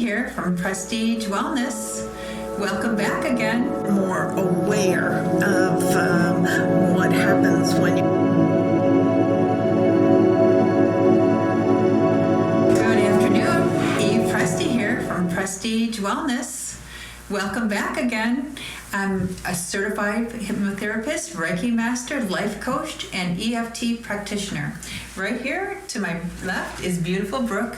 here from Prestige Wellness. Welcome back again. More aware of what happens when you... Good afternoon. Eve Preste here from Prestige Wellness. Welcome back again. I'm a certified hypnotherapist, Reiki master, life coach, and EFT practitioner. Right here to my left is beautiful Brooke.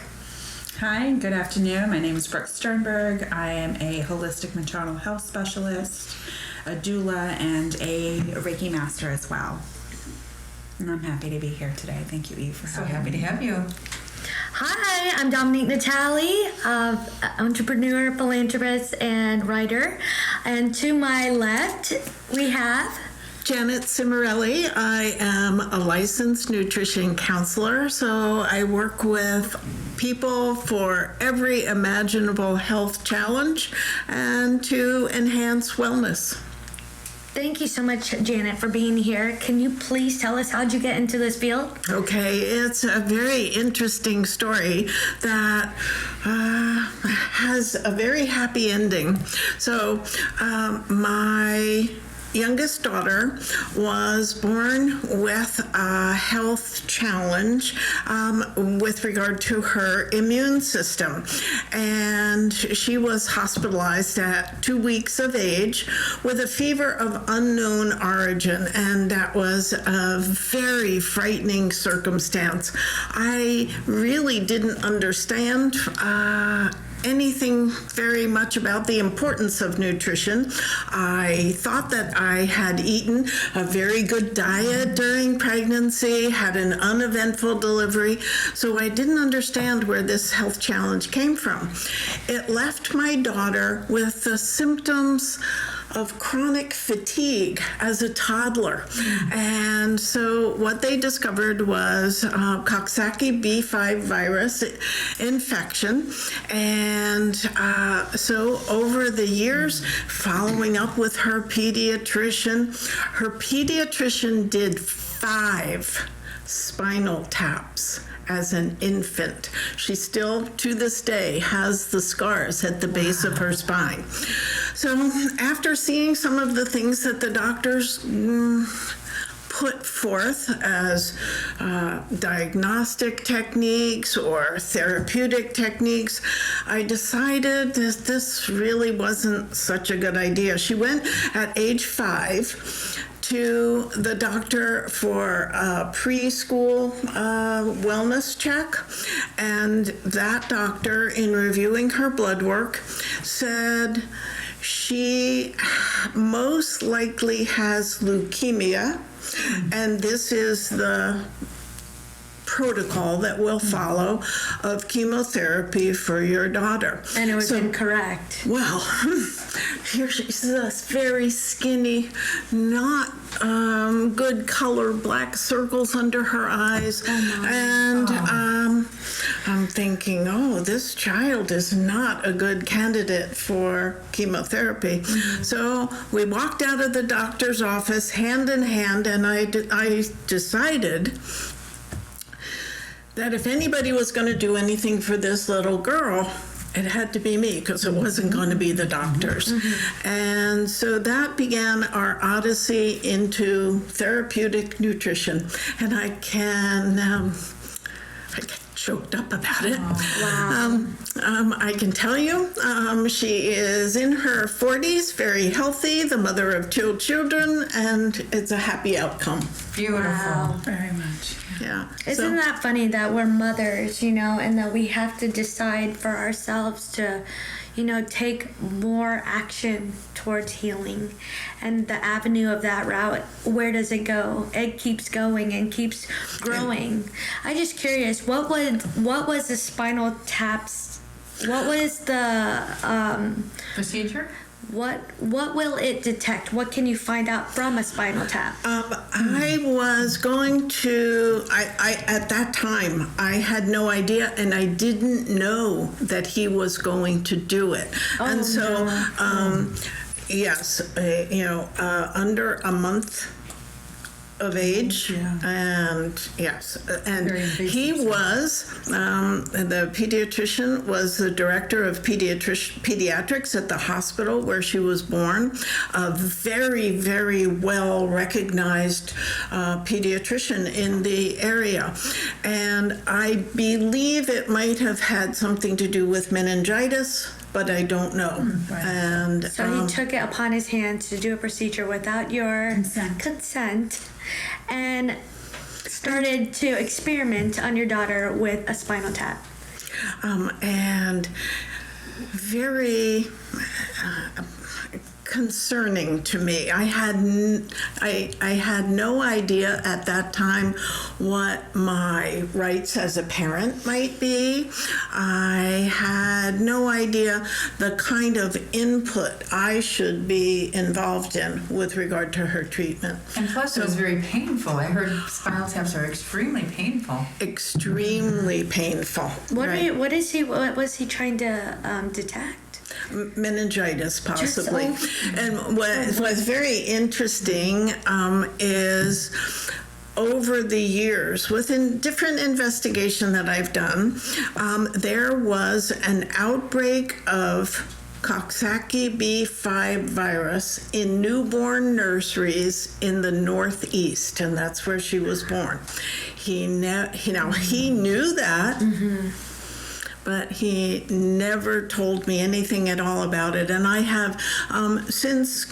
Hi, good afternoon. My name is Brooke Sternberg. I am a holistic maternal health specialist, a doula, and a Reiki master as well. And I'm happy to be here today. Thank you, Eve, for having me. So happy to have you. Hi, I'm Dominique Natalie, entrepreneur, philanthropist, and writer. And to my left, we have... Janet Cimorelli. I am a licensed nutrition counselor, so I work with people for every imaginable health challenge and to enhance wellness. Thank you so much, Janet, for being here. Can you please tell us how'd you get into this field? Okay, it's a very interesting story that has a very happy ending. So my youngest daughter was born with a health challenge with regard to her immune system. And she was hospitalized at 2 weeks of age with a fever of unknown origin. And that was a very frightening circumstance. I really didn't understand anything very much about the importance of nutrition. I thought that I had eaten a very good diet during pregnancy, had an uneventful delivery, so I didn't understand where this health challenge came from. It left my daughter with the symptoms of chronic fatigue as a toddler. And so what they discovered was Coxsackie B5 virus infection. And so over the years, following up with her pediatrician did 5 spinal taps as an infant. She still, to this day, has the scars at the base of her spine. So after seeing some of the things that the doctors put forth as diagnostic techniques or therapeutic techniques, I decided that this really wasn't such a good idea. She went at age 5 to the doctor for a preschool wellness check, and that doctor, in reviewing her blood work, said she most likely has leukemia, and this is the protocol that will follow of chemotherapy for your daughter. And it was incorrect. Well, here she's this very skinny, not good color, black circles under her eyes. And I'm thinking, oh, this child is not a good candidate for chemotherapy. So we walked out of the doctor's office hand in hand, and I decided that if anybody was going to do anything for this little girl, it had to be me, because it wasn't going to be the doctors. And so that began our odyssey into therapeutic nutrition. And I get choked up about it. Wow. I can tell you, she is in her 40s, very healthy, the mother of 2 children, and it's a happy outcome. Beautiful. Wow. Very much. Yeah. Isn't that funny that we're mothers, and that we have to decide for ourselves to, take more action towards healing, and the avenue of that route, where does it go? It keeps going and keeps growing. I'm just curious, what was the spinal taps? What was the Procedure? What will it detect? What can you find out from a spinal tap? I was going to, at that time, I had no idea, and I didn't know that he was going to do it. And so, yes, under a month of age, Yeah. and yes, and Very invasive he stuff. was the pediatrician was the director of pediatrics at the hospital where she was born, a very, very well recognized pediatrician in the area, and I believe it might have had something to do with meningitis, but I don't know. right. And So he took it upon his hands to do a procedure without your consent and started to experiment on your daughter with a spinal tap. and very concerning to me. I had no idea at that time what my rights as a parent might be. I had no idea the kind of input I should be involved in with regard to her treatment. And plus, it was very painful. I heard spinal taps are extremely painful. Extremely painful. What Right. what was he trying to detect? Meningitis, possibly. Just, And what's very interesting is over the years, within different investigation that I've done, there was an outbreak of Coxsackie B5 virus in newborn nurseries in the Northeast, and that's where she was born. He knew that. But he never told me anything at all about it. And I have since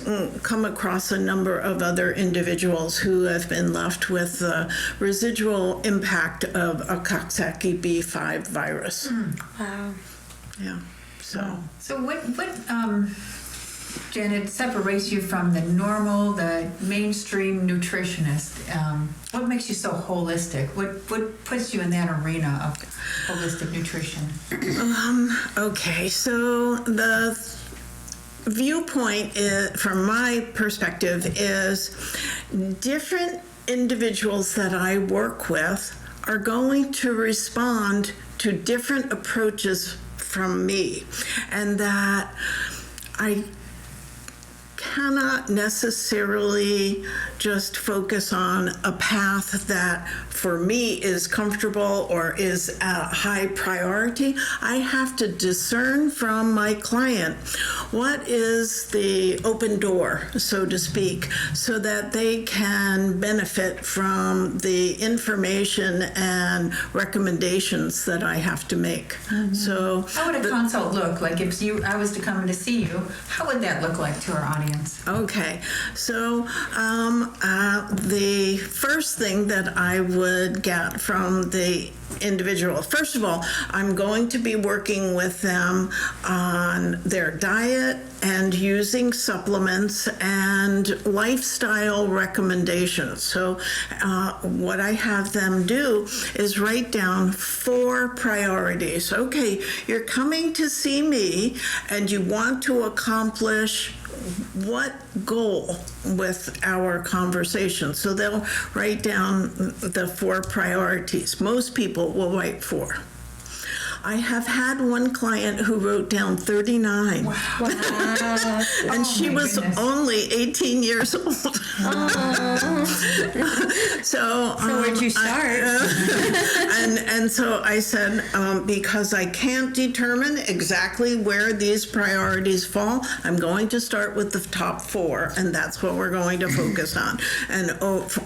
come across a number of other individuals who have been left with the residual impact of a Coxsackie B5 virus. Wow. Yeah. So. So what Janet, separates you from the mainstream nutritionist? What makes you so holistic? What puts you in that arena of holistic nutrition? Okay, so the viewpoint from my perspective is different individuals that I work with are going to respond to different approaches from me, and that I cannot necessarily just focus on a path that for me is comfortable or is a high priority. I have to discern from my client what is the open door, so to speak, so that they can benefit from the information and recommendations that I have to make. So How would a consult look like if I was to come in to see you? How would that look like to our audience? okay, so the first thing that I would get from the individual, first of all, I'm going to be working with them on their diet and using supplements and lifestyle recommendations. So what I have them do is write down 4 priorities. Okay, you're coming to see me and you want to accomplish what goal with our conversation? So they'll write down the 4 priorities. Most people will write 4. I have had one client who wrote down 39. Wow. And she my was goodness. only 18 years old. So where'd you start? And so I said, because I can't determine exactly where these priorities fall, I'm going to start with the top 4, and that's what we're going to focus on. And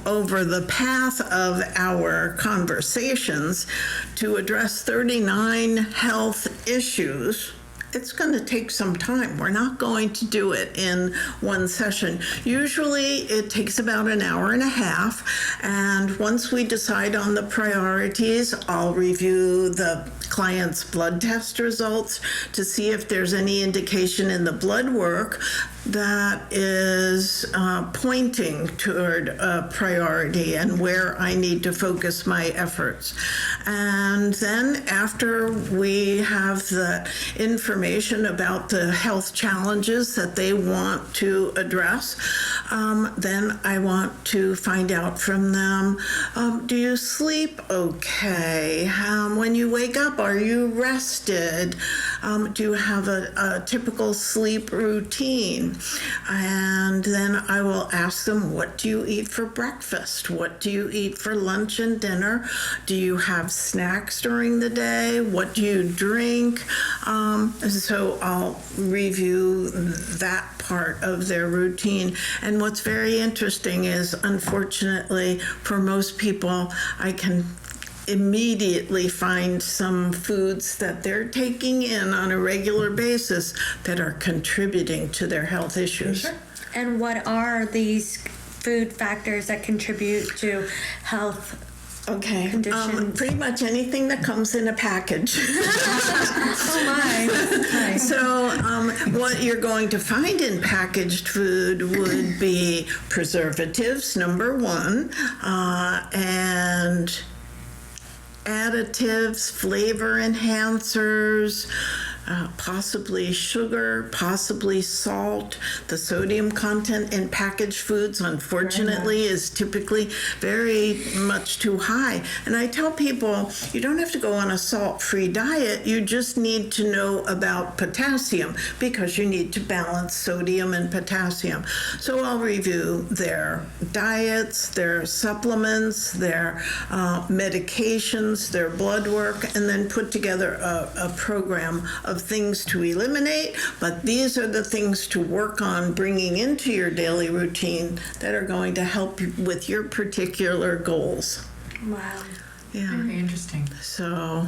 over the path of our conversations, to address 39 health issues, it's going to take some time. We're not going to do it in one session. Usually it takes about an hour and a half, and once we decide on the priorities, I'll review the client's blood test results to see if there's any indication in the blood work that is pointing toward a priority and where I need to focus my efforts. And then after we have the information about the health challenges that they want to address, then I want to find out from them, do you sleep okay? When you wake up, are you rested? Do you have a typical sleep routine? And then I will ask them, what do you eat for breakfast? What do you eat for lunch and dinner? Do you have snacks during the day? What do you drink? So I'll review that part of their routine. And what's very interesting is, unfortunately, for most people, I can immediately find some foods that they're taking in on a regular basis that are contributing to their health issues. Sure. And what are these food factors that contribute to health Okay, conditions? pretty much anything that comes in a package. Oh my. So what you're going to find in packaged food would be preservatives, number one, and additives, flavor enhancers, possibly sugar, possibly salt. The sodium content in packaged foods, unfortunately, is typically very much too high. And I tell people, you don't have to go on a salt-free diet. You just need to know about potassium, because you need to balance sodium and potassium. So I'll review their diets, their supplements, their medications, their blood work, and then put together a program of things to eliminate, but these are the things to work on bringing into your daily routine that are going to help you with your particular goals. Wow. Yeah. Very interesting. So,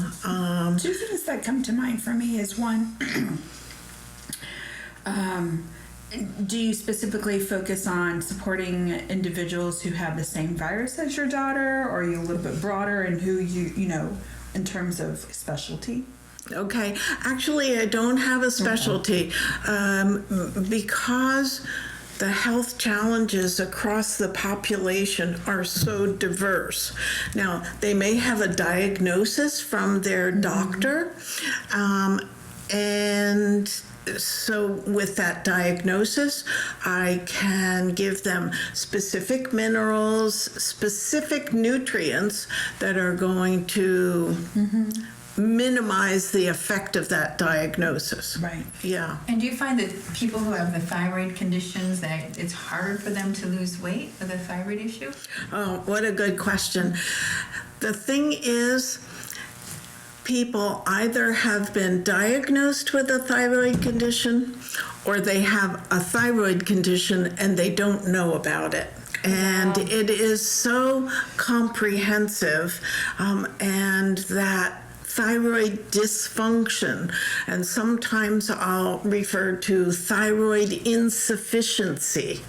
Two things that come to mind for me is one, do you specifically focus on supporting individuals who have the same virus as your daughter, or are you a little bit broader in who you know, in terms of specialty? okay, actually, I don't have a specialty because the health challenges across the population are so diverse. Now, they may have a diagnosis from their doctor, and so with that diagnosis, I can give them specific minerals, specific nutrients that are going to minimize the effect of that diagnosis. Right. Yeah. And do you find that people who have the thyroid conditions, that it's harder for them to lose weight with a thyroid issue? Oh, what a good question. The thing is, people either have been diagnosed with a thyroid condition, or they have a thyroid condition and they don't know about it. And it is so comprehensive, and that thyroid dysfunction, and sometimes I'll refer to thyroid insufficiency.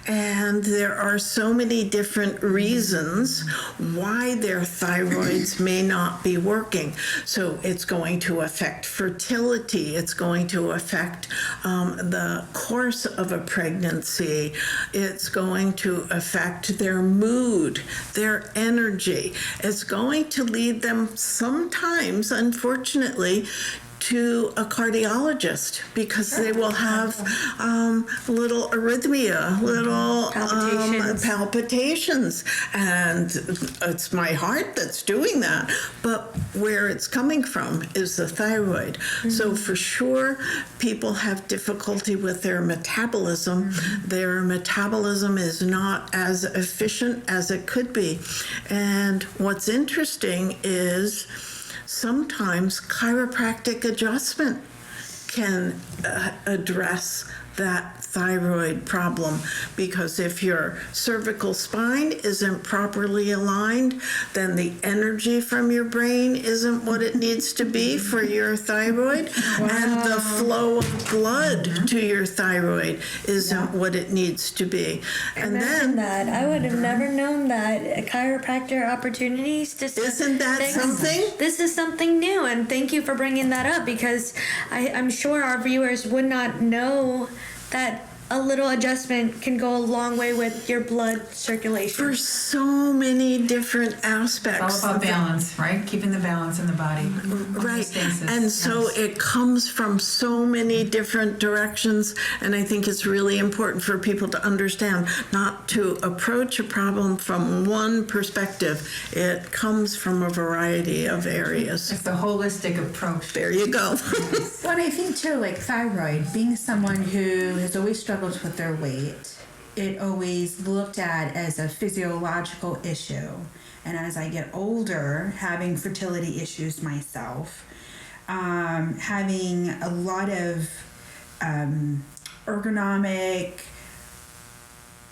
And there are so many different reasons why their thyroids may not be working. So it's going to affect fertility, it's going to affect the course of a pregnancy, it's going to affect their mood, their energy. It's going to lead them sometimes, unfortunately, to a cardiologist, because they will have little arrhythmia, little palpitations, and it's my heart that's doing that. But where it's coming from is the thyroid. So for sure, people have difficulty with their metabolism. Their metabolism is not as efficient as it could be. And what's interesting is, sometimes chiropractic adjustment can address that thyroid problem, because if your cervical spine isn't properly aligned, then the energy from your brain isn't what it needs to be for your thyroid, and the flow of blood to your thyroid isn't what it needs to be. And Imagine then that. I would have never known that. Chiropractor opportunities. Just isn't that something? This is something new, and thank you for bringing that up, because I'm sure our viewers would not know that a little adjustment can go a long way with your blood circulation. For so many different aspects. It's all about balance, right? Keeping the balance in the body. Right. Homeostasis. And so Yes. it comes from so many different directions. And I think it's really important for people to understand not to approach a problem from one perspective. It comes from a variety of areas. It's the holistic approach. There you go. Well, and I think too, like thyroid, being someone who has always struggled with their weight, it always looked at as a physiological issue. And as I get older, having fertility issues myself, having a lot of ergonomic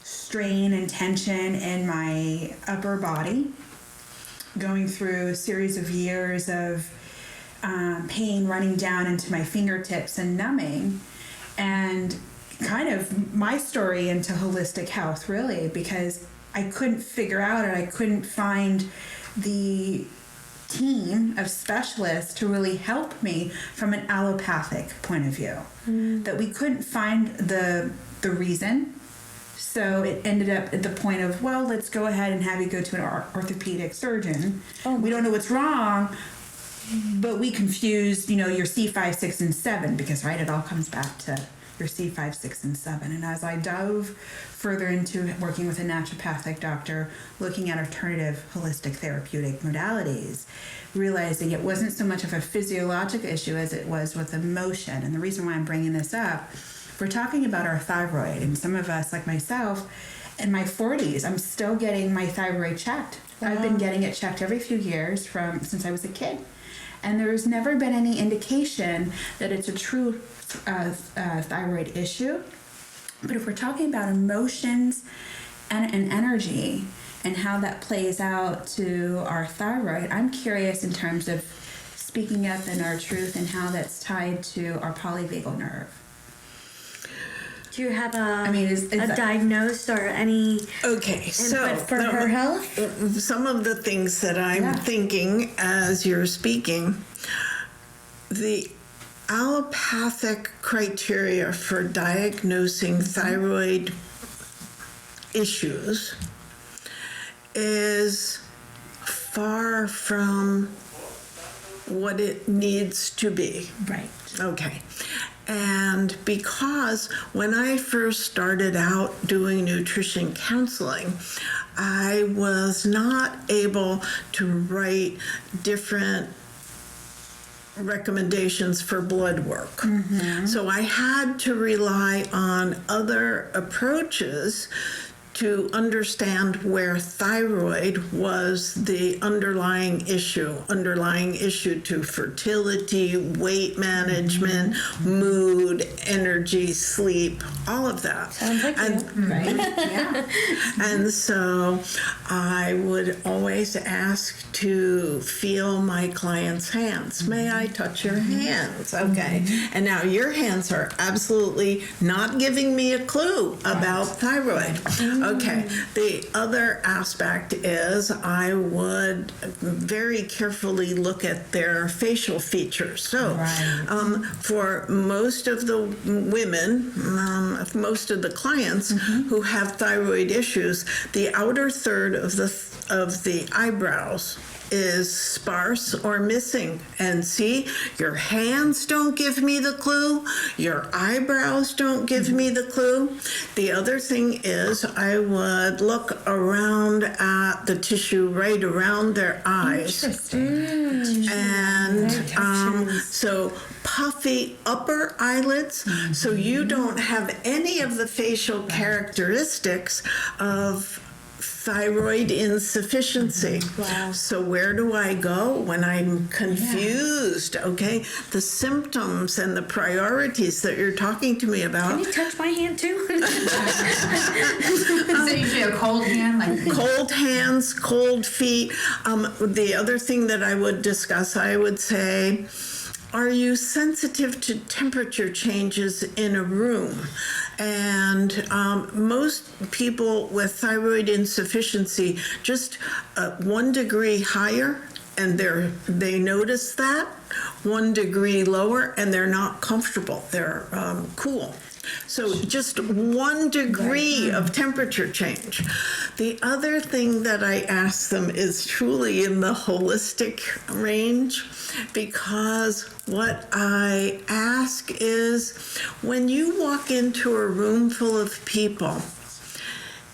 strain and tension in my upper body, going through a series of years of pain running down into my fingertips and numbing, and kind of my story into holistic health, really, because I couldn't figure out, and I couldn't find the team of specialists to really help me from an allopathic point of view. That we couldn't find the reason. So it ended up at the point of, well, let's go ahead and have you go to an orthopedic surgeon. We don't know what's wrong, but we confused, your C5, 6, and 7, because, right, it all comes back to your C5, 6, and 7. And as I dove further into working with a naturopathic doctor, looking at alternative holistic therapeutic modalities, realizing it wasn't so much of a physiologic issue as it was with emotion. And the reason why I'm bringing this up, we're talking about our thyroid, and some of us, like myself, in my 40s, I'm still getting my thyroid checked. I've been getting it checked every few years since I was a kid. And there's never been any indication that it's a true thyroid issue. But if we're talking about emotions and energy and how that plays out to our thyroid, I'm curious in terms of speaking up in our truth and how that's tied to our polyvagal nerve. Do you have a is that diagnosis or any Okay, so input for her health? some of the things that I'm thinking as you're speaking, the allopathic criteria for diagnosing thyroid issues is far from what it needs to be. Right. Okay. And because when I first started out doing nutrition counseling, I was not able to write different recommendations for blood work. So I had to rely on other approaches to understand where thyroid was the underlying issue to fertility, weight management, mood, energy, sleep, all of that. Sounds like you. Right. Yeah. And so I would always ask to feel my clients' hands. May I touch your hands? Okay. And now your hands are absolutely not giving me a clue about thyroid. Okay. The other aspect is I would very carefully look at their facial features. So for most of the women, most of the clients who have thyroid issues, the outer third of the eyebrows is sparse or missing. And see, your hands don't give me the clue. Your eyebrows don't give me the clue. The other thing is I would look around at the tissue right around their eyes. Interesting. And so puffy upper eyelids, so you don't have any of the facial characteristics of thyroid insufficiency. Wow. So where do I go when I'm confused? Okay, the symptoms and the priorities that you're talking to me Can about. you touch my hand too? Is it usually a cold hand? Like Cold hands, cold feet. The other thing that I would discuss, I would say, are you sensitive to temperature changes in a room? And most people with thyroid insufficiency, just 1 degree higher and they notice that 1 degree lower, and they're not comfortable. They're cool. So just 1 degree of temperature change. The other thing that I ask them is truly in the holistic range, because what I ask is, when you walk into a room full of people,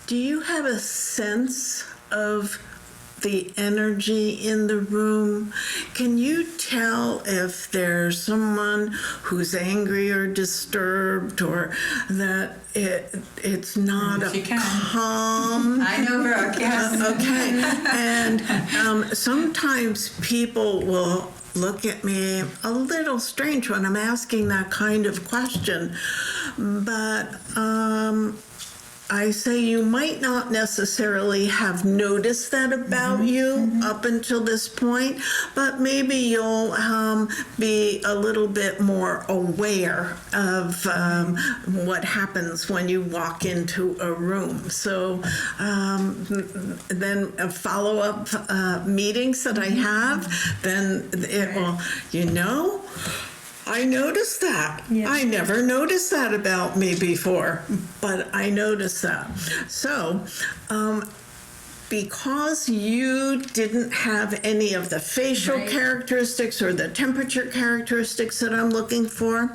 do you have a sense of the energy in the room? Can you tell if there's someone who's angry or disturbed, or that it's not Yes, you a can. calm? I know, Brooke, yes. Okay. And sometimes people will look at me a little strange when I'm asking that kind of question, but I say you might not necessarily have noticed that about you up until this point, but maybe you'll be a little bit more aware of what happens when you walk into a room. So then follow-up meetings that I have, then it will, I noticed that. Yeah. I never noticed that about me before, but I noticed that. So, because you didn't have any of the facial Right. characteristics or the temperature characteristics that I'm looking for,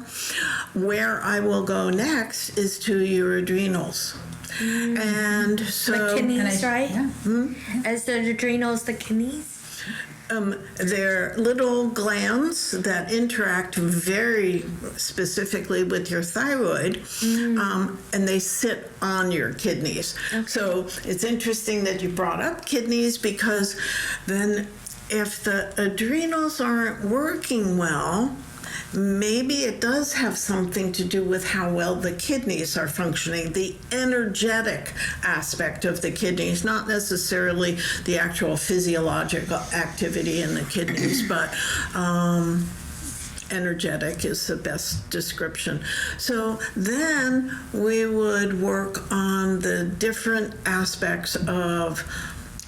where I will go next is to your adrenals. And so The kidneys, right? Yeah. As the adrenals, the kidneys. they're little glands that interact very specifically with your thyroid, and they sit on your kidneys. So it's interesting that you brought up kidneys, because then if the adrenals aren't working well, maybe it does have something to do with how well the kidneys are functioning, the energetic aspect of the kidneys, not necessarily the actual physiological activity in the kidneys, but energetic is the best description. So then we would work on the different aspects of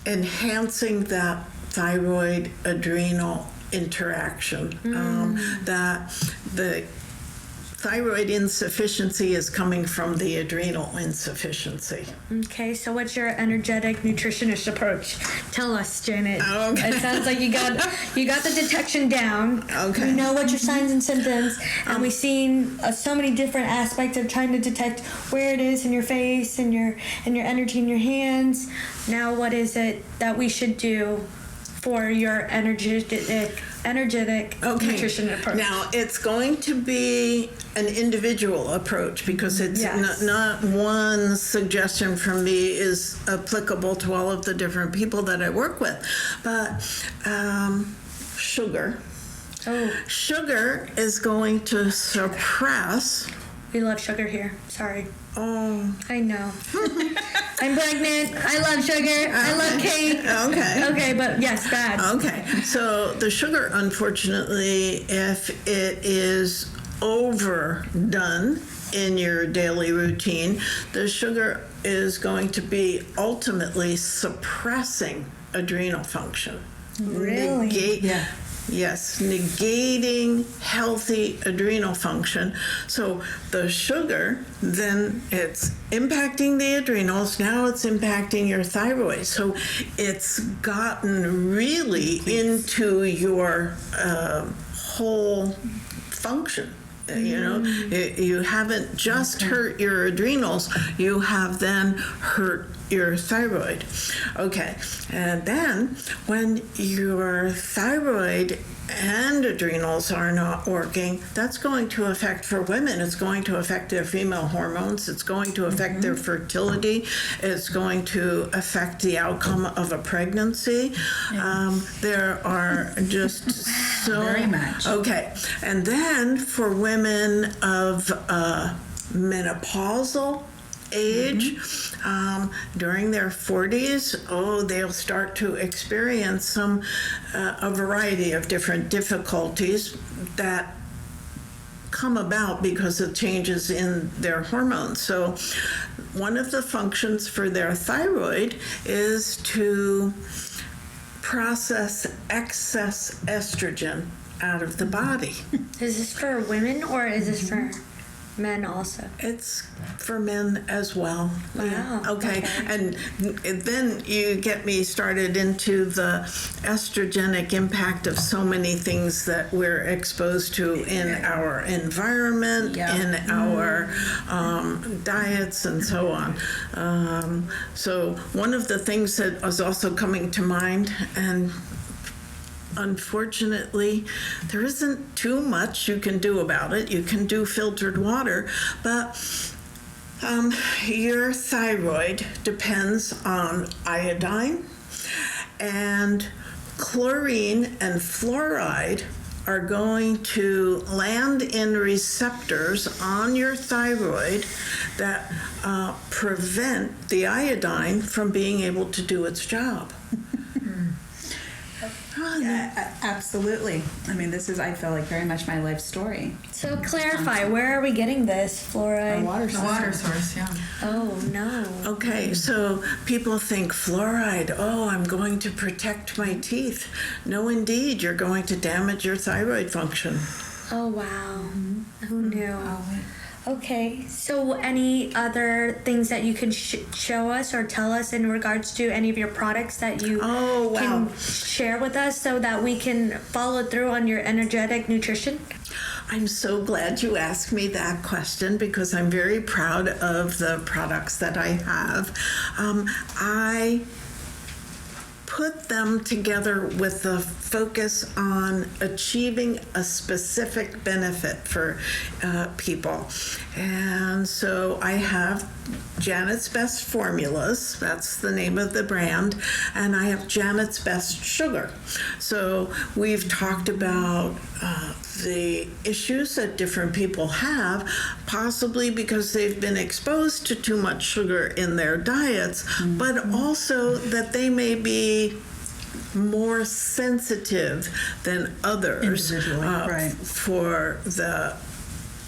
enhancing that thyroid adrenal interaction. That the thyroid insufficiency is coming from the adrenal insufficiency. Okay, so what's your energetic nutritionist approach? Tell us, Janet. Okay. It sounds like you got the detection down. Okay. We know what your signs and symptoms, and we've seen so many different aspects of trying to detect where it is in your face and your energy in your hands. Now, what is it that we should do for your energetic nutrition approach? Now, it's going to be an individual approach, because it's Yes. not one suggestion from me is applicable to all of the different people that I work with. But sugar. Oh, Sugar is going to suppress. we love sugar here. Sorry. Oh, I know. I'm pregnant. I love sugar. I love cake. okay. Okay, but yes, bad. Okay, so the sugar, unfortunately, if it is overdone in your daily routine, the sugar is going to be ultimately suppressing adrenal function. Really? Yeah. Yes, negating healthy adrenal function. So the sugar, then it's impacting the adrenals, now it's impacting your thyroid. So it's gotten really into your whole function. You haven't just hurt your adrenals, you have then hurt your thyroid. Okay, and then when your thyroid and adrenals are not working, that's going to affect, for women, it's going to affect their female hormones, it's going to affect their fertility, it's going to affect the outcome of a pregnancy. There are just so... Very much. Okay, and then for women of menopausal age, during their 40s, they'll start to experience a variety of different difficulties that come about because of changes in their hormones. So one of the functions for their thyroid is to process excess estrogen out of the body. Is this for women or is this for men also? It's for men as well. Wow. Yeah. Okay. And then you get me started into the estrogenic impact of so many things that we're exposed to in our environment, in our diets, and so on. So one of the things that was also coming to mind, and unfortunately, there isn't too much you can do about it. You can do filtered water, but your thyroid depends on iodine, and chlorine and fluoride are going to land in receptors on your thyroid that prevent the iodine from being able to do its job. Yeah, absolutely. I mean, this is, I feel like, very much my life story. So clarify, where are we getting this fluoride? The water source, yeah. Oh, no. Okay, so people think fluoride, oh, I'm going to protect my teeth. No, indeed, you're going to damage your thyroid function. Oh, wow. Who knew? Okay, so any other things that you can show us or tell us in regards to any of your products that you can share with us so that we can follow through on your energetic nutrition? I'm so glad you asked me that question because I'm very proud of the products that I have. I put them together with the focus on achieving a specific benefit for people. And so I have Janet's Best Formulas, that's the name of the brand, and I have Janet's Best Sugar. So we've talked about the issues that different people have, possibly because they've been exposed to too much sugar in their diets, but also that they may be more sensitive than others for the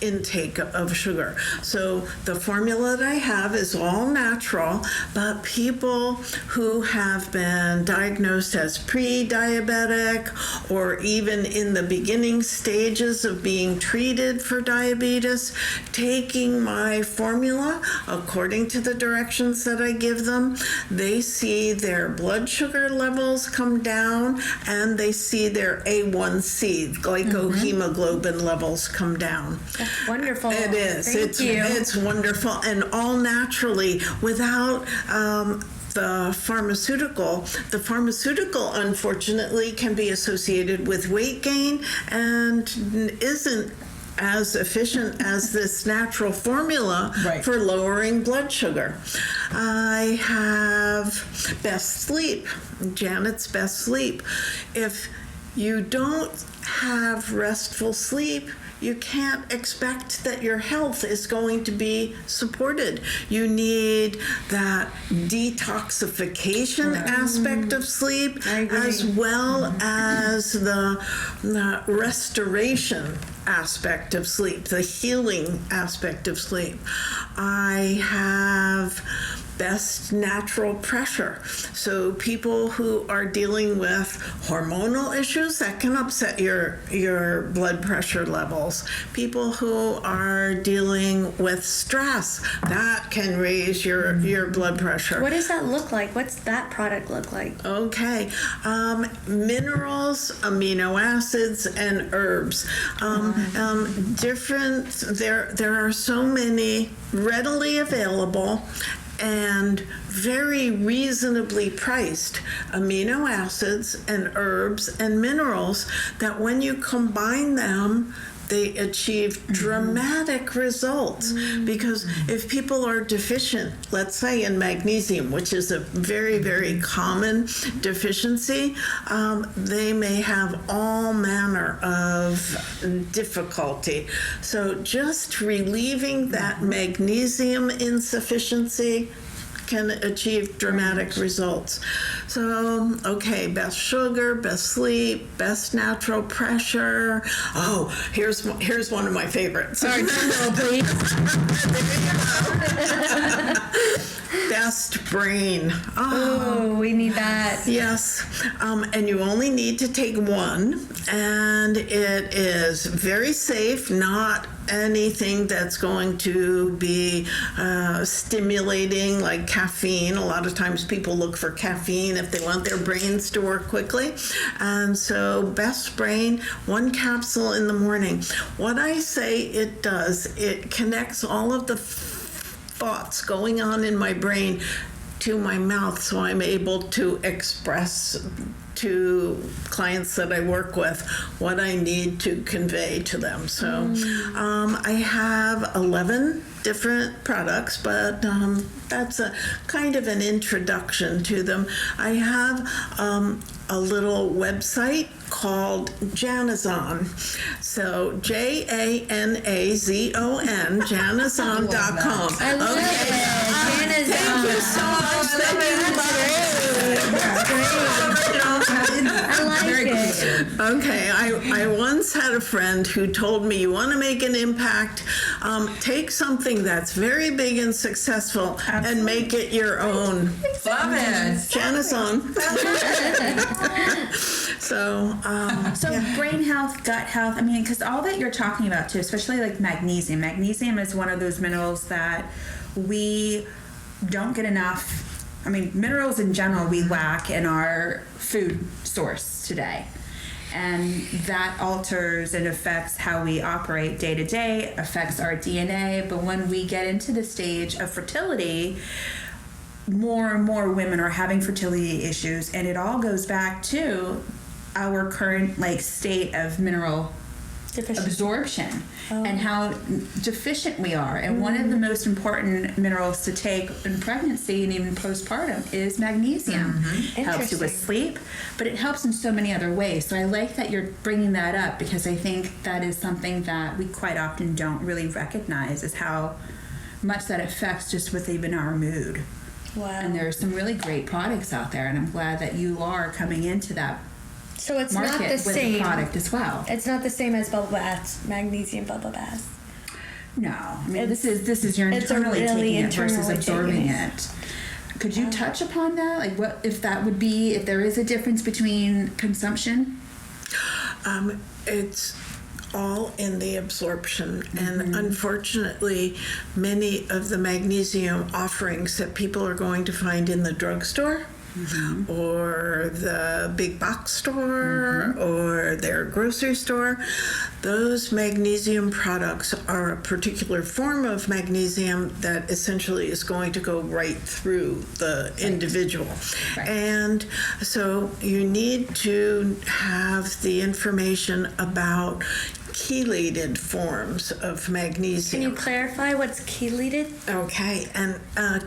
intake of sugar. So the formula that I have is all natural, but people who have been diagnosed as pre-diabetic or even in the beginning stages of being treated for diabetes, taking my formula according to the directions that I give them, they see their blood sugar levels come down and they see their A1C, glycohemoglobin levels come down. Wonderful. It is. Thank you. It's wonderful, and all naturally, without the pharmaceutical. The pharmaceutical, unfortunately, can be associated with weight gain and isn't as efficient as this natural formula for lowering blood sugar. I have Best Sleep, Janet's Best Sleep. If you don't have restful sleep, you can't expect that your health is going to be supported. You need that detoxification aspect of sleep as well as the restoration aspect of sleep, the healing aspect of sleep. I have Best Natural Pressure. So people who are dealing with hormonal issues, that can upset your blood pressure levels. People who are dealing with stress, that can raise your blood pressure. What does that look like? What's that product look like? Okay. Minerals, amino acids, and herbs. There are so many readily available and very reasonably priced amino acids and herbs and minerals that when you combine them, they achieve dramatic results. Because if people are deficient, let's say in magnesium, which is a very, very common deficiency, they may have all manner of difficulty. So just relieving that magnesium insufficiency can achieve dramatic results. So, okay, Best Sugar, Best Sleep, Best Natural Pressure. Oh, here's one of my favorites. Sorry, please. Best Brain. Oh, we need that. Yes, and you only need to take one, and it is very safe, not anything that's going to be stimulating like caffeine. A lot of times people look for caffeine if they want their brains to work quickly. And so Best Brain, one capsule in the morning. What I say it does, it connects all of the thoughts going on in my brain to my mouth, so I'm able to express to clients that I work with what I need to convey to them. So I have 11 different products, but that's a kind of an introduction to them. I have a little website called Janazon. So Janazon, janazon.com. I love it. Thank you so much. I like it. Okay, I once had a friend who told me, you want to make an impact, take something that's very big and successful and make it your own. Love it. Janazon. So brain health, gut health, I mean, because all that you're talking about too, especially like magnesium. Magnesium is one of those minerals that we don't get enough. I mean, minerals in general we lack in our food source today. And that alters and affects how we operate day to day, affects our DNA. But when we get into the stage of fertility, more and more women are having fertility issues, and it all goes back to our current state of mineral absorption and how deficient we are. And one of the most important minerals to take in pregnancy and even postpartum is magnesium. Helps you with sleep, but it helps in so many other ways. So I like that you're bringing that up, because I think that is something that we quite often don't really recognize, is how much that affects just with even our mood. Wow. And there are some really great products out there, and I'm glad that you are coming into that So it's market not the with same the product as well. It's not the same as bubble baths, magnesium bubble baths. No, I mean this is your It's internally really taking it versus internally absorbing taking it. Could you touch upon that? Like, what if that would be, if there is a difference between consumption? it's all in the absorption, and unfortunately many of the magnesium offerings that people are going to find in the drugstore or the big box store or their grocery store, those magnesium products are a particular form of magnesium that essentially is going to go right through the individual. And so you need to have the information about chelated forms of magnesium. Can you clarify what's chelated? Okay, and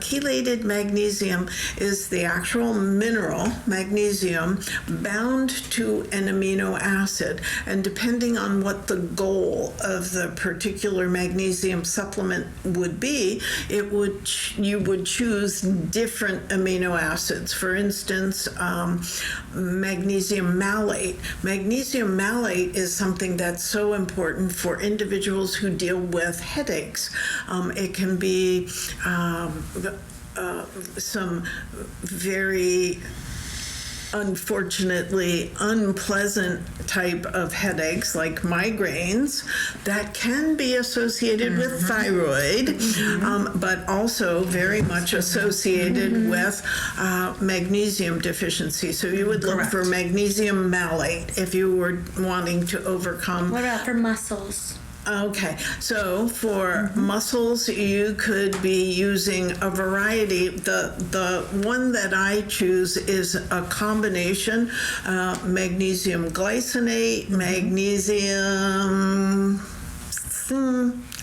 chelated magnesium is the actual mineral, magnesium, bound to an amino acid. And depending on what the goal of the particular magnesium supplement would be, you would choose different amino acids. For instance, magnesium malate. Magnesium malate is something that's so important for individuals who deal with headaches. It can be some very unfortunately unpleasant type of headaches like migraines that can be associated with thyroid, but also very much associated with magnesium deficiency. So you would look for magnesium malate if you were wanting to overcome. What about for muscles? Okay, so for muscles, you could be using a variety. The one that I choose is a combination, magnesium glycinate, magnesium,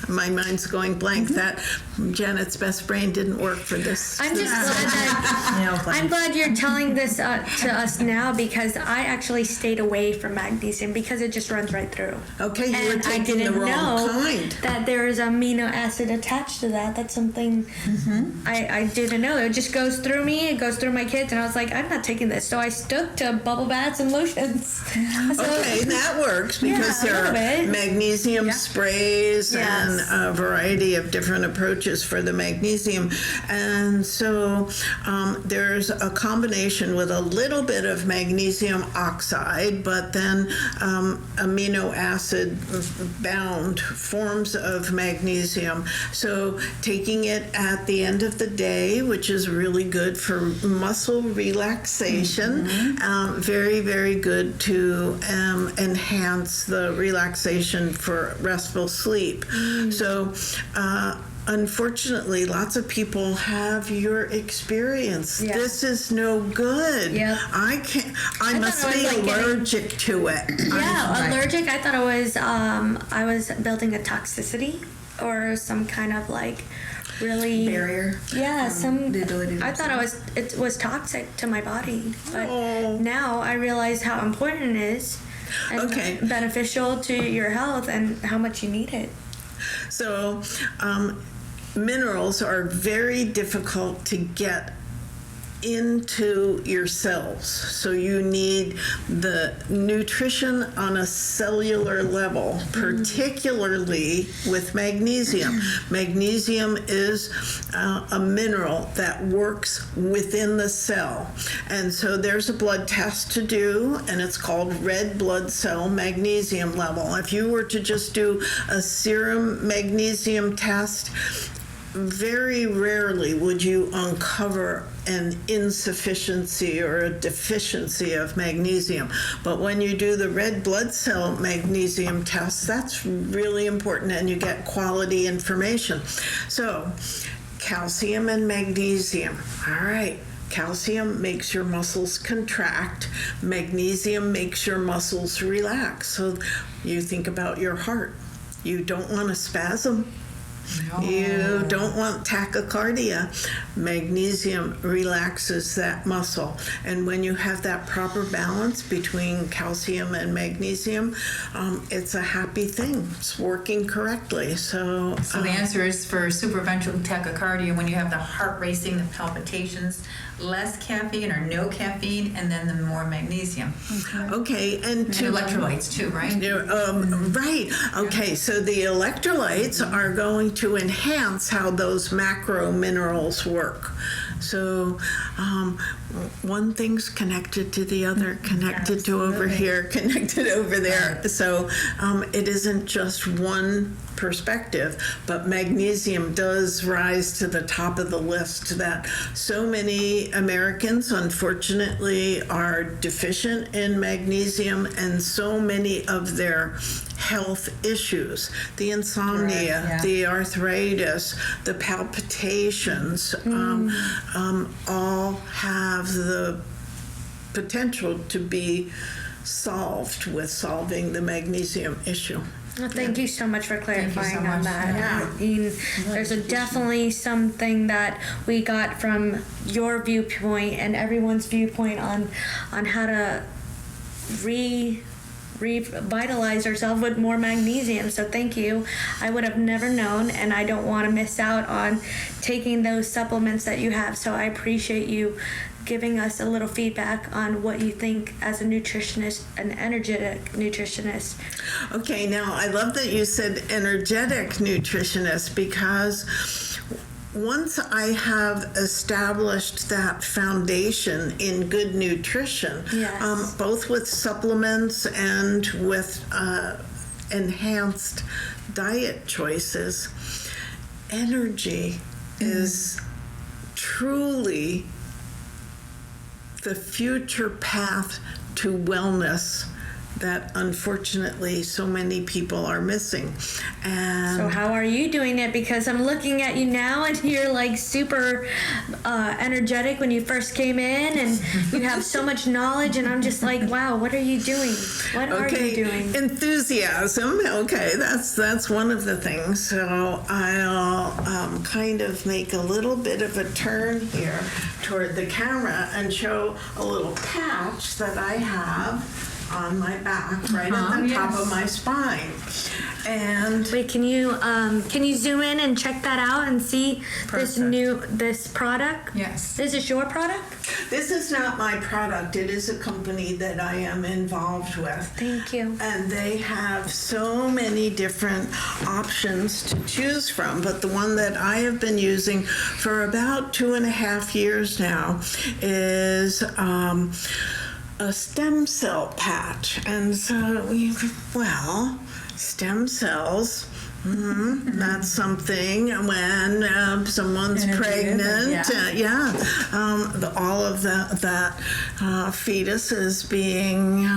my mind's going blank. That Janet's best brain didn't work for this. I'm just glad that I'm glad you're telling this to us now, because I actually stayed away from magnesium because it just runs right through. Okay, you were And I taking the didn't wrong know kind. that there is amino acid attached to that. That's something I didn't know. It just goes through me. It goes through my kids, and I was like, I'm not taking this. So I stuck to bubble baths and lotions. Okay, that works because there are magnesium sprays and and a variety of different approaches for the magnesium. And so there's a combination with a little bit of magnesium oxide, but then amino acid bound forms of magnesium. So taking it at the end of the day, which is really good for muscle relaxation, very, very good to enhance the relaxation for restful sleep. So unfortunately, lots of people have your experience. Yeah. This is no good. Yep. I must be allergic to it. Yeah, allergic. I thought I was building a toxicity or some kind of like really barrier. Yeah, the ability to I thought it was toxic to my body, but now I realize how important it is and beneficial to your health and how much you need it. So, minerals are very difficult to get into your cells. So you need the nutrition on a cellular level, particularly with magnesium. Magnesium is a mineral that works within the cell. And so there's a blood test to do, and it's called red blood cell magnesium level. If you were to just do a serum magnesium test, very rarely would you uncover an insufficiency or a deficiency of magnesium. But when you do the red blood cell magnesium test, that's really important, and you get quality information. So, calcium and magnesium. All right. Calcium makes your muscles contract. Magnesium makes your muscles relax. So you think about your heart. You don't want a spasm. No. You don't want tachycardia. Magnesium relaxes that muscle. And when you have that proper balance between calcium and magnesium, it's a happy thing. It's working correctly. So the answer is for supraventral tachycardia, when you have the heart racing, the palpitations, less caffeine or no caffeine, and then the more magnesium. Okay, and electrolytes too, right? Right. Okay, so the electrolytes are going to enhance how those macro minerals work. So one thing's connected to the other, connected to over here, connected over there. So it isn't just one perspective, but magnesium does rise to the top of the list that so many Americans, unfortunately, are deficient in magnesium, and so many of their health issues, the insomnia, the arthritis, the palpitations, all have the potential to be solved with solving the magnesium issue. Well, thank you so much for clarifying so on much. that. Yeah. I mean, there's definitely something that we got from your viewpoint and everyone's viewpoint on how to revitalize ourselves with more magnesium. So thank you. I would have never known, and I don't want to miss out on taking those supplements that you have. So I appreciate you giving us a little feedback on what you think as a nutritionist, an energetic nutritionist. Okay, now I love that you said energetic nutritionist, because once I have established that foundation in good nutrition, both with supplements and with enhanced diet choices, energy is truly the future path to wellness that unfortunately so many people are missing. And so how are you doing it? Because I'm looking at you now and you're like super energetic when you first came in, and you have so much knowledge, and I'm just like, wow, what are you doing? What are you doing? Enthusiasm. Okay, that's one of the things. So I'll kind of make a little bit of a turn here toward the camera and show a little patch that I have on my back, right at the top of my spine. And Wait, can you zoom in and check that out and see this product? Yes. Is this your product? this is not my product. It is a company that I am involved with. Thank you. And they have so many different options to choose from, but the one that I have been using for about 2.5 years now is a stem cell patch. And so, stem cells. That's something when someone's pregnant. All of that fetus is being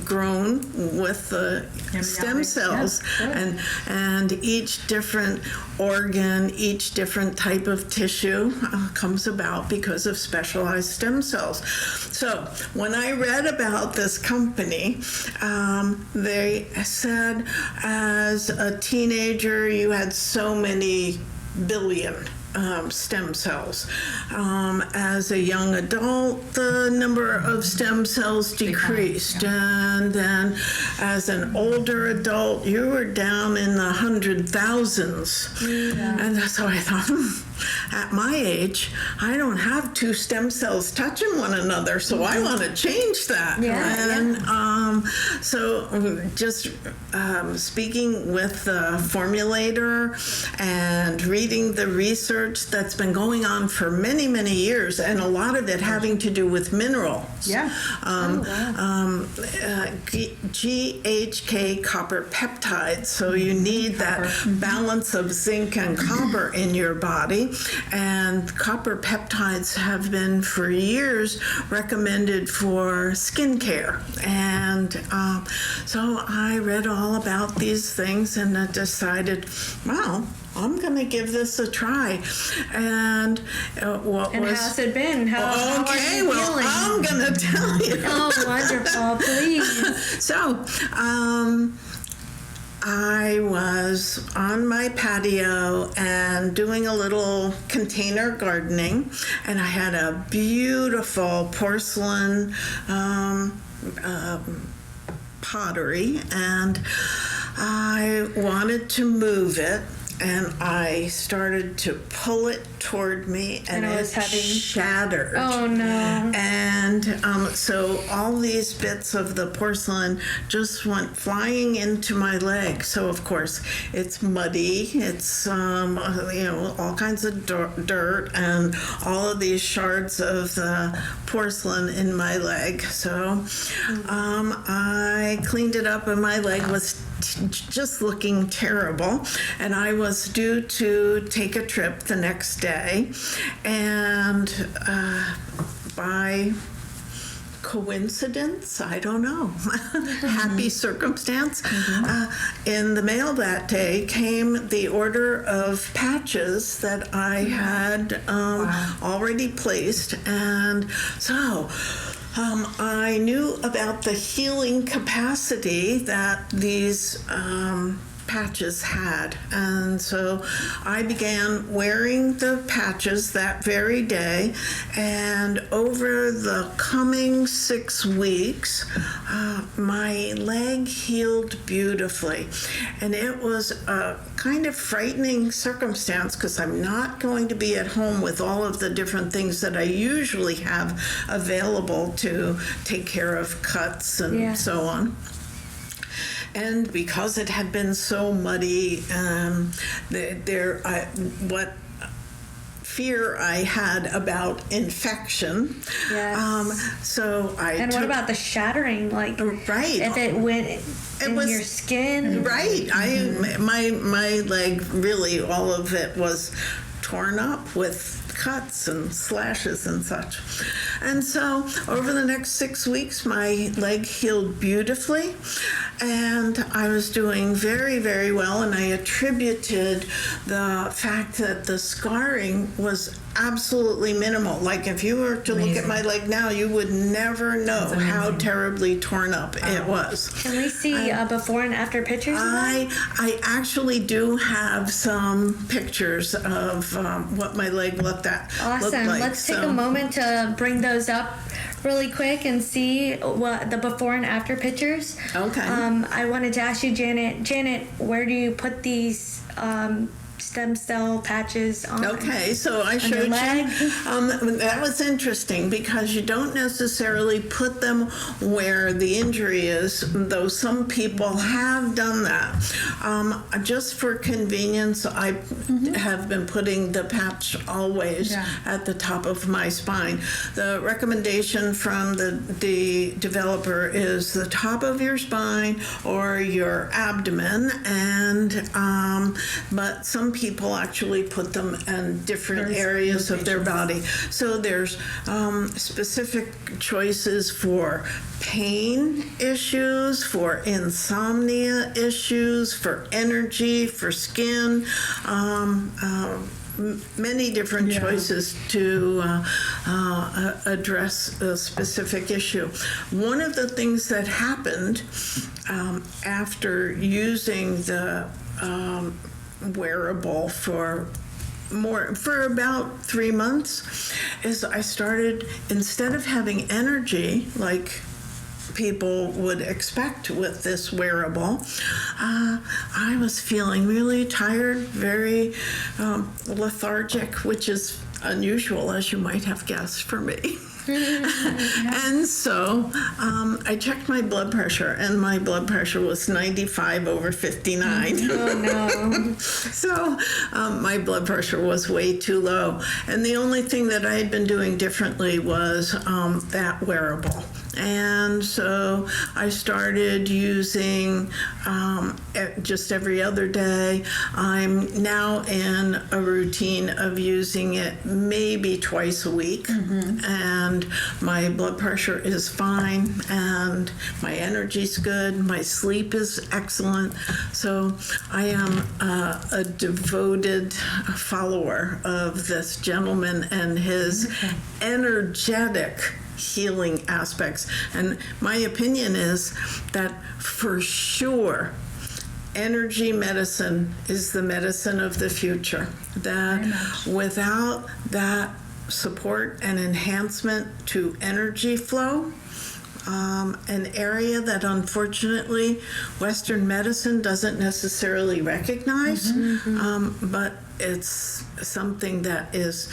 grown with the stem cells, and each different organ, each different type of tissue comes about because of specialized stem cells. So when I read about this company, they said as a teenager you had so many billion stem cells. As a young adult, the number of stem cells decreased, and then as an older adult, you were down in the 100,000s. And so I thought, at my age, I don't have two stem cells touching one another, so I want to change that. So just speaking with the formulator and reading the research that's been going on for many, many years, and a lot of it having to do with minerals. GHK copper peptides, so you need that balance of zinc and copper in your body. And copper peptides have been for years recommended for skincare. And so I read all about these things and I decided, wow, I'm going to give this a try. And how's it been? How are you feeling? I'm going to tell you. Oh, wonderful. Please. So, I was on my patio and doing a little container gardening, and I had a beautiful porcelain pottery, and I wanted to move it. And I started to pull it toward me, and it it was heavy. shattered. Oh no! And so all these bits of the porcelain just went flying into my leg. So of course it's muddy. It's all kinds of dirt and all of these shards of the porcelain in my leg. So I cleaned it up, and my leg was just looking terrible, and I was due to take a trip the next day, and by coincidence, I don't know, happy circumstance, in the mail that day came the order of patches that I had already placed, and so I knew about the healing capacity that these patches had, and so I began wearing the patches that very day, and over the coming 6 weeks my leg healed beautifully. And it was a kind of frightening circumstance because I'm not going to be at home with all of the different things that I usually have available to take care of cuts and so on. And because it had been so muddy, what fear I had about infection. So And what about the shattering? Like, if it went in your skin? Right. My leg, really, all of it was torn up with cuts and slashes and such. And so over the next 6 weeks, my leg healed beautifully, and I was doing very, very well, and I attributed the fact that the scarring was absolutely minimal. Like, if you were to look at my leg now, you would never know how terribly torn up it was. Can we see before and after pictures of that? I actually do have some pictures of what my leg looked Awesome. like. Let's take a moment to bring those up really quick and see what the before and after pictures. Okay. I wanted to ask you, Janet, where do you put these stem cell patches on? Okay, so I On showed your you. leg? That was interesting because you don't necessarily put them where the injury is, though some people have done that. Just for convenience, I have been putting the patch always at the top of my spine. The recommendation from the developer is the top of your spine or your abdomen, and but some people actually put them in different areas of their body. So there's specific choices for pain issues, for insomnia issues, for energy, for skin, many different choices to address a specific issue. One of the things that happened after using the wearable for about 3 months is I started, instead of having energy like people would expect with this wearable, I was feeling really tired, very lethargic, which is unusual, as you might have guessed, for me. And so I checked my blood pressure, and my blood pressure was 95/59. Oh no. So my blood pressure was way too low. And the only thing that I had been doing differently was that wearable. And so I started using just every other day. I'm now in a routine of using it maybe twice a week. And my blood pressure is fine, and my energy's good, my sleep is excellent. So I am a devoted follower of this gentleman and his energetic healing aspects. And my opinion is that for sure energy medicine is the medicine of the future. That without that support and enhancement to energy flow, an area that unfortunately Western medicine doesn't necessarily recognize, but it's something that is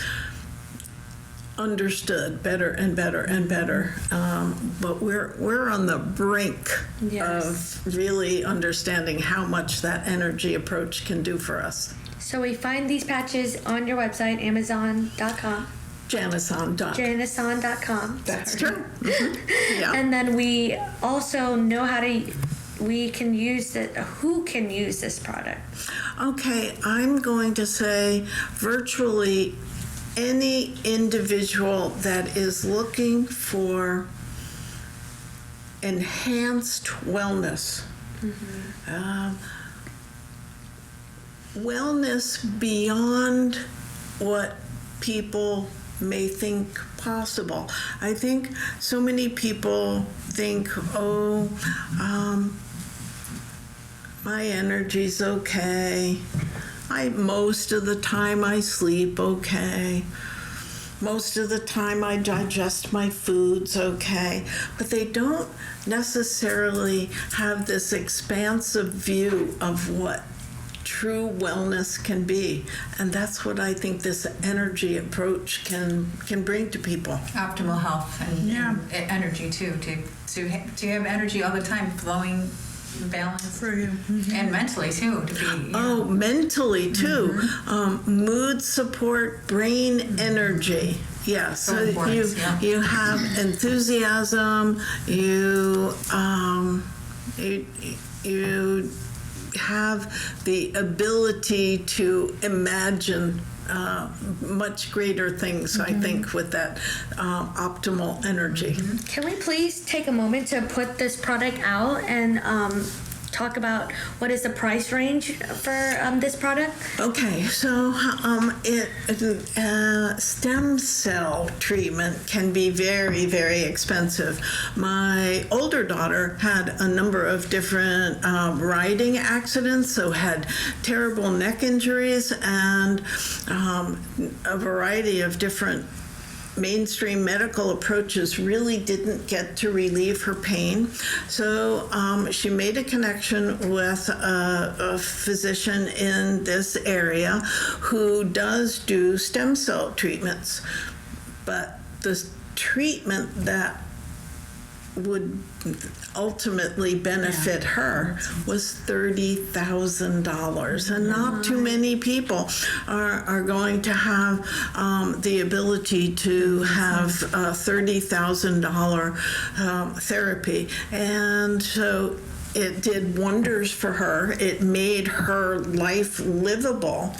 understood better and better and better. But we're on the brink of really understanding how much that energy approach can do for us. So we find these patches on your website, Amazon.com. Janison.com. That's true. Yeah. And then we also know we can use it. Who can use this product? Okay, I'm going to say virtually any individual that is looking for enhanced wellness. Wellness beyond what people may think possible. I think so many people think, my energy's okay. Most of the time I sleep okay. Most of the time I digest my foods okay. But they don't necessarily have this expansive view of what true wellness can be. And that's what I think this energy approach can bring to people. Optimal health and energy too. To have energy all the time flowing, balance For you. and mentally too, to be Mentally too. Mood support, brain energy. Yeah, so you have enthusiasm, you have the ability to imagine much greater things, I think, with that optimal energy. Can we please take a moment to put this product out and talk about what is the price range for this product? Okay, so stem cell treatment can be very, very expensive. My older daughter had a number of different riding accidents, so had terrible neck injuries and a variety of different mainstream medical approaches really didn't get to relieve her pain. So she made a connection with a physician in this area who does do stem cell treatments. But the treatment that would ultimately benefit her was $30,000, and not too many people are going to have the ability to have a $30,000 therapy. And so it did wonders for her. It made her life livable.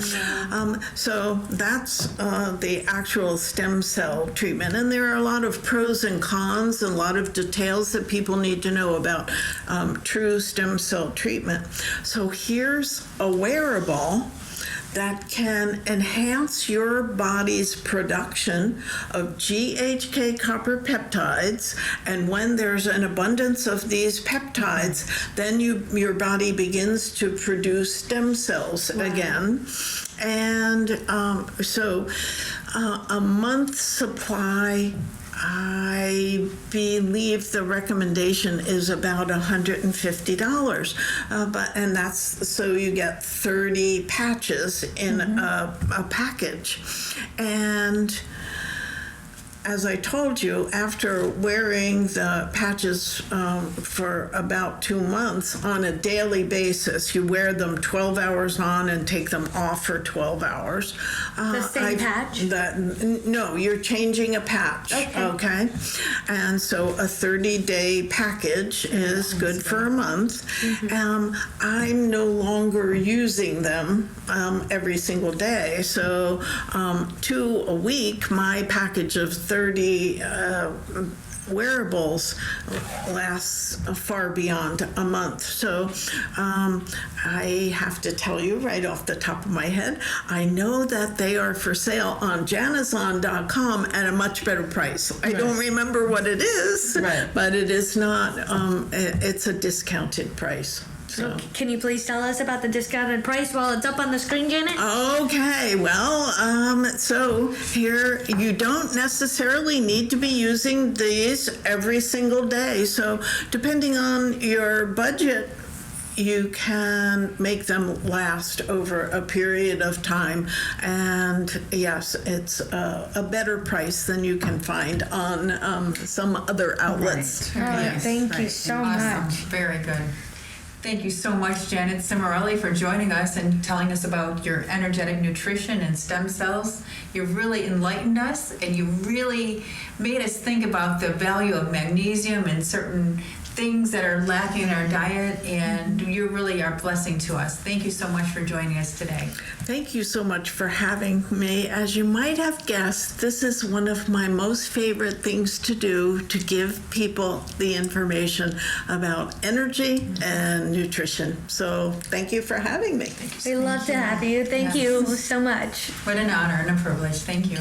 So that's the actual stem cell treatment. And there are a lot of pros and cons, and a lot of details that people need to know about true stem cell treatment. So here's a wearable that can enhance your body's production of GHK copper peptides, and when there's an abundance of these peptides, then your body begins to produce stem cells again. And so a month's supply, I believe the recommendation is about $150, and that's so you get 30 patches in a package. And as I told you, after wearing the patches for about 2 months on a daily basis, you wear them 12 hours on and take them off for 12 hours. The same patch? No, you're changing a patch. Okay. And so a 30-day package is good for a month. I'm no longer using them every single day. So 2 a week, my package of 30 wearables lasts far beyond a month. So I have to tell you right off the top of my head, I know that they are for sale on janazon.com at a much better price. I don't remember what it is, but it is not, it's a discounted price. So. Can you please tell us about the discounted price while it's up on the screen, Janet? Okay, well, so here you don't necessarily need to be using these every single day. So depending on your budget, you can make them last over a period of time. And yes, it's a better price than you can find on some other outlets. Thank you so much. Very good. Thank you so much, Janet Cimorelli, for joining us and telling us about your energetic nutrition and stem cells. You've really enlightened us, and you really made us think about the value of magnesium and certain things that are lacking in our diet, and you really are a blessing to us. Thank you so much for joining us today. Thank you so much for having me. As you might have guessed, this is one of my most favorite things to do, to give people the information about energy and nutrition. So thank you for having me. We love to have you. Thank you so much. What an honor and a privilege. Thank you.